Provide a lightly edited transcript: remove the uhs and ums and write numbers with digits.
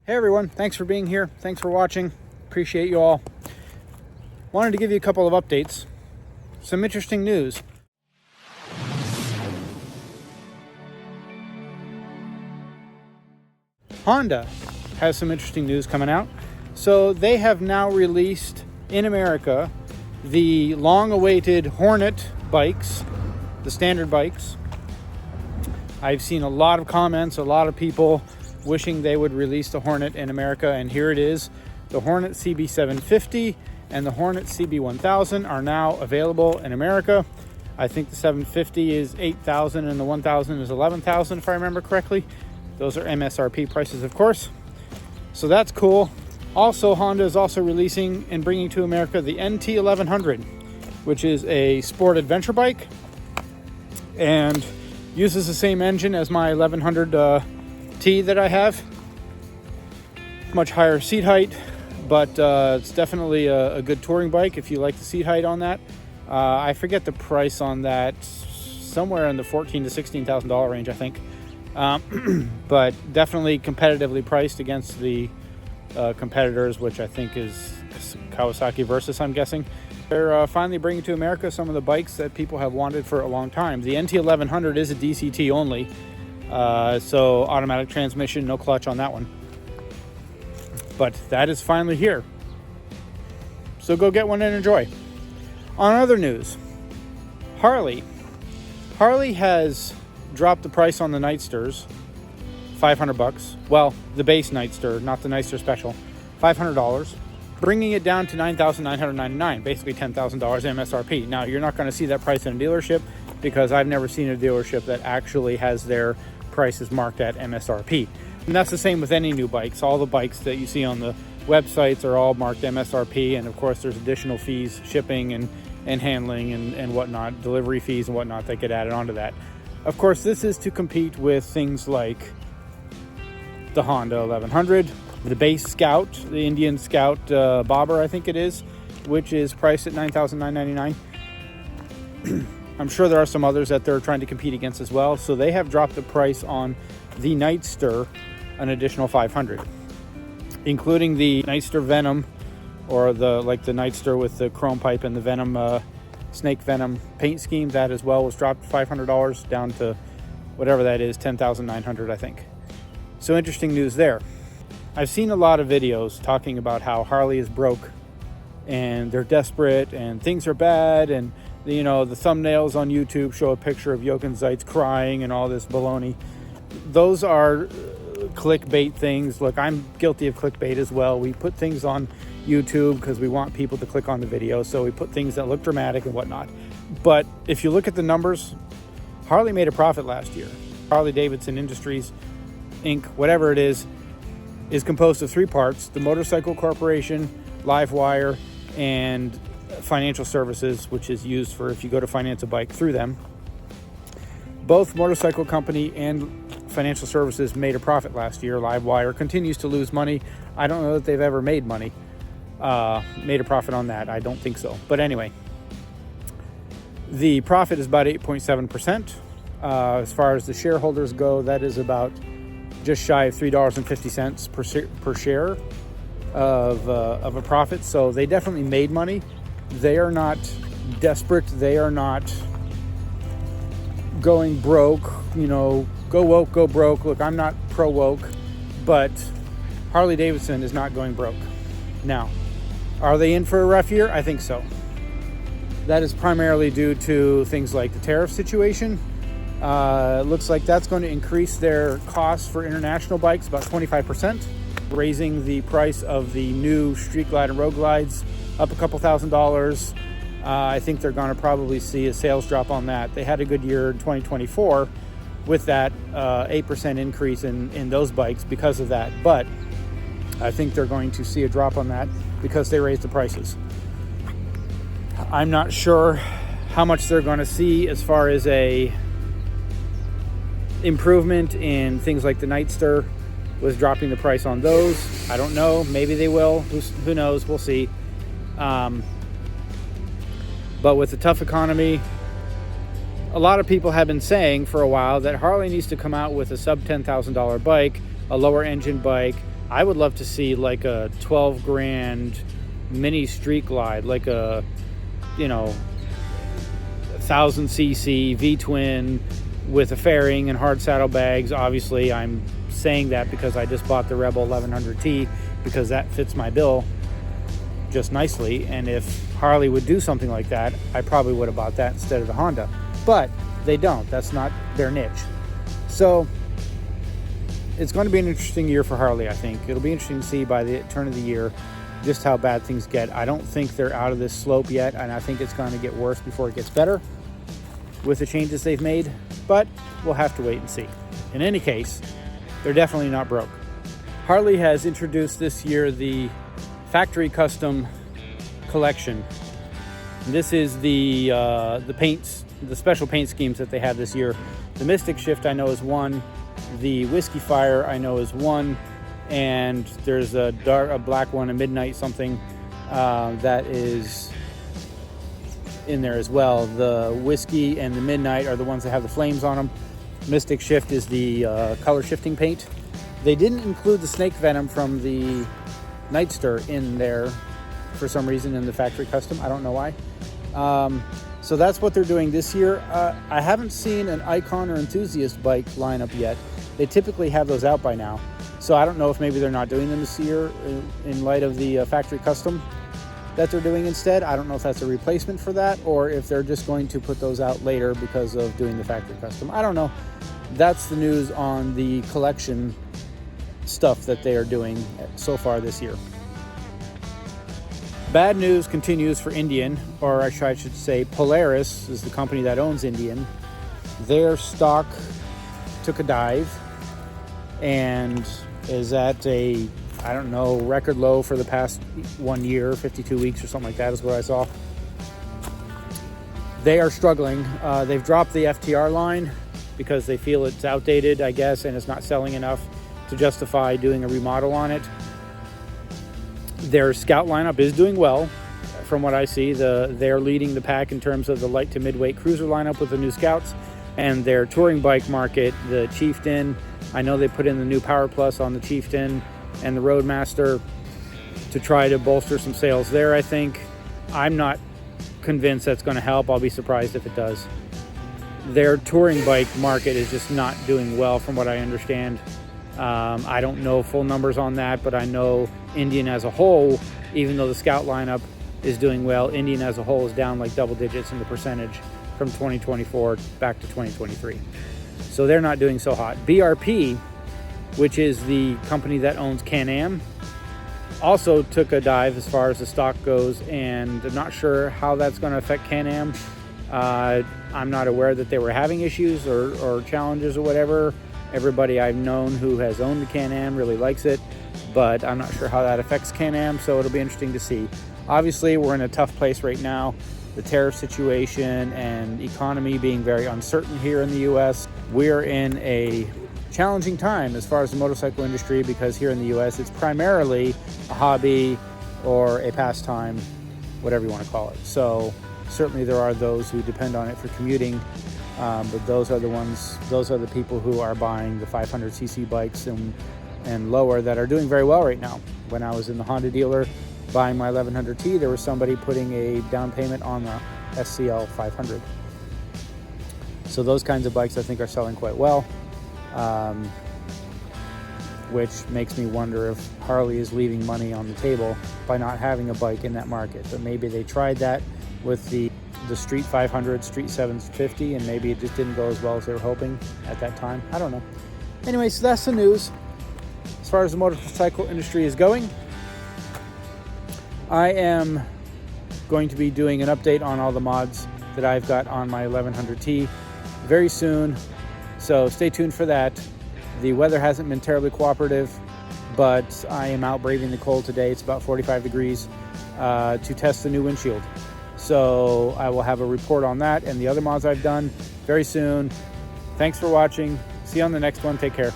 Hey everyone, thanks for being here. Thanks for watching. Appreciate you all. Wanted to give you a couple of updates. Some interesting news. Honda has some interesting news coming out. So they have now released in America the long-awaited Hornet bikes, the standard bikes. I've seen a lot of comments, a lot of people wishing they would release the Hornet in America, and here it is. The Hornet CB750 and the Hornet CB1000 are now available in America. I think the 750 is $8,000 and the 1000 is $11,000 if I remember correctly. Those are MSRP prices, of course. So that's cool. Also, Honda is also releasing and bringing to America the NT1100, which is a sport adventure bike and uses the same engine as my 1100 T that I have. Much higher seat height, but it's definitely a good touring bike if you like the seat height on that. I forget the price on that, somewhere in the $14,000 to $16,000 range, I think. But definitely competitively priced against the competitors, which I think is Kawasaki Versys, I'm guessing. They're finally bringing to America some of the bikes that people have wanted for a long time. The NT1100 is a DCT only, so automatic transmission, no clutch on that one. But that is finally here. So go get one and enjoy. On other news, Harley has dropped the price on the Nightsters, $500. Well, the base Nightster, not the Nightster Special, $500, bringing it down to $9,999, basically $10,000 MSRP. Now, you're not going to see that price in a dealership because I've never seen a dealership that actually has their prices marked at MSRP. And that's the same with any new bikes. All the bikes that you see on the websites are all marked MSRP, and of course there's additional fees, shipping and handling and whatnot, delivery fees and whatnot that get added onto that. Of course, this is to compete with things like the Honda 1100, the base Scout, the Indian Scout Bobber, I think it is, which is priced at $9,999. I'm sure there are some others that they're trying to compete against as well. So they have dropped the price on the Nightster an additional $500, including the Nightster Venom, or the Nightster with the chrome pipe and the Venom snake venom paint scheme. That as well was dropped $500 down to whatever that is, $10,900, I think. So interesting news there. I've seen a lot of videos talking about how Harley is broke and they're desperate and things are bad, and the thumbnails on YouTube show a picture of Jochen Zeitz crying and all this baloney. Those are clickbait things. Look, I'm guilty of clickbait as well. We put things on YouTube because we want people to click on the video, so we put things that look dramatic and whatnot. But if you look at the numbers, Harley made a profit last year. Harley-Davidson Industries, Inc., whatever it is composed of three parts: the Motorcycle Corporation, Livewire, and financial services, which is used for if you go to finance a bike through them. Both motorcycle company and financial services made a profit last year. Livewire continues to lose money. I don't know that they've ever made money, made a profit on that. I don't think so. But anyway, the profit is about 8.7%. As far as the shareholders go, that is about just shy of $3.50 per share of a profit. So they definitely made money. They are not desperate. They are not going broke, go woke, go broke. Look, I'm not pro woke, but Harley-Davidson is not going broke. Now, are they in for a rough year? I think so. That is primarily due to things like the tariff situation. It looks like that's going to increase their costs for international bikes about 25%, raising the price of the new Street Glide and Road Glides up a couple $1,000s. I think they're going to probably see a sales drop on that. They had a good year in 2024 with that 8% increase in those bikes because of that. But I think they're going to see a drop on that because they raised the prices. I'm not sure how much they're going to see as far as a improvement in things like the Nightster with dropping the price on those. I don't know. Maybe they will. Who knows? We'll see. But with the tough economy, a lot of people have been saying for a while that Harley needs to come out with a sub $10,000 bike, a lower engine bike, I would love to see like a 12 grand mini street glide, like a, 1000cc V-twin with a fairing and hard saddlebags. Obviously, I'm saying that because I just bought the Rebel 1100T because that fits my bill just nicely. And if Harley would do something like that, I probably would have bought that instead of the Honda. But they don't. That's not their niche. So it's going to be an interesting year for Harley, I think. It'll be interesting to see by the turn of the year just how bad things get. I don't think they're out of this slope yet, and I think it's going to get worse before it gets better with the changes they've made, but we'll have to wait and see. In any case, they're definitely not broke. Harley has introduced this year the factory custom collection. This is the paints, the special paint schemes that they have this year. The Mystic Shift I know is one, the Whiskey Fire I know is one, and there's a black one, a Midnight something that is in there as well. The Whiskey and the Midnight are the ones that have the flames on them. Mystic Shift is the color shifting paint. They didn't include the Snake Venom from the Nightster in there for some reason in the factory custom. I don't know why. So that's what they're doing this year. I haven't seen an Icon or Enthusiast bike lineup yet. They typically have those out by now. So I don't know if maybe they're not doing them this year in light of the factory custom that they're doing instead. I don't know if that's a replacement for that or if they're just going to put those out later because of doing the factory custom. I don't know. That's the news on the collection stuff that they are doing so far this year. Bad news continues for Indian, or I should say Polaris is the company that owns Indian. Their stock took a dive and is at a, record low for the past 1 year, 52 weeks or something like that is what I saw. They are struggling. They've dropped the FTR line because they feel it's outdated, I guess, and it's not selling enough to justify doing a remodel on it. Their Scout lineup is doing well from what I see. They're leading the pack in terms of the light to midweight cruiser lineup with the new Scouts, and their touring bike market, the Chieftain, I know they put in the new Power Plus on the Chieftain and the Roadmaster to try to bolster some sales there, I think. I'm not convinced that's going to help. I'll be surprised if it does. Their touring bike market is just not doing well from what I understand. I don't know full numbers on that, but I know Indian as a whole, even though the Scout lineup is doing well, Indian as a whole is down like double digits in the percentage from 2024 back to 2023. So they're not doing so hot. BRP, which is the company that owns Can-Am, also took a dive as far as the stock goes, and I'm not sure how that's going to affect Can-Am. I'm not aware that they were having issues or challenges or whatever. Everybody I've known who has owned the Can-Am really likes it, but I'm not sure how that affects Can-Am, so it'll be interesting to see. Obviously, we're in a tough place right now. The tariff situation and economy being very uncertain here in the U.S. We're in a challenging time as far as the motorcycle industry because here in the U.S. it's primarily a hobby or a pastime, whatever you want to call it. So certainly there are those who depend on it for commuting. But those are the people who are buying the 500cc bikes and lower that are doing very well right now. When I was in the Honda dealer buying my 1100T, there was somebody putting a down payment on the SCL 500. So those kinds of bikes I think are selling quite well, which makes me wonder if Harley is leaving money on the table by not having a bike in that market. But maybe they tried that with the Street 500, Street 750, and maybe it just didn't go as well as they were hoping at that time. I don't know. Anyway, so that's the news as far as the motorcycle industry is going. I am going to be doing an update on all the mods that I've got on my 1100T very soon, so stay tuned for that. The weather hasn't been terribly cooperative, but I am out braving the cold today. It's about 45 degrees to test the new windshield. So I will have a report on that and the other mods I've done very soon. Thanks for watching. See you on the next one. Take care.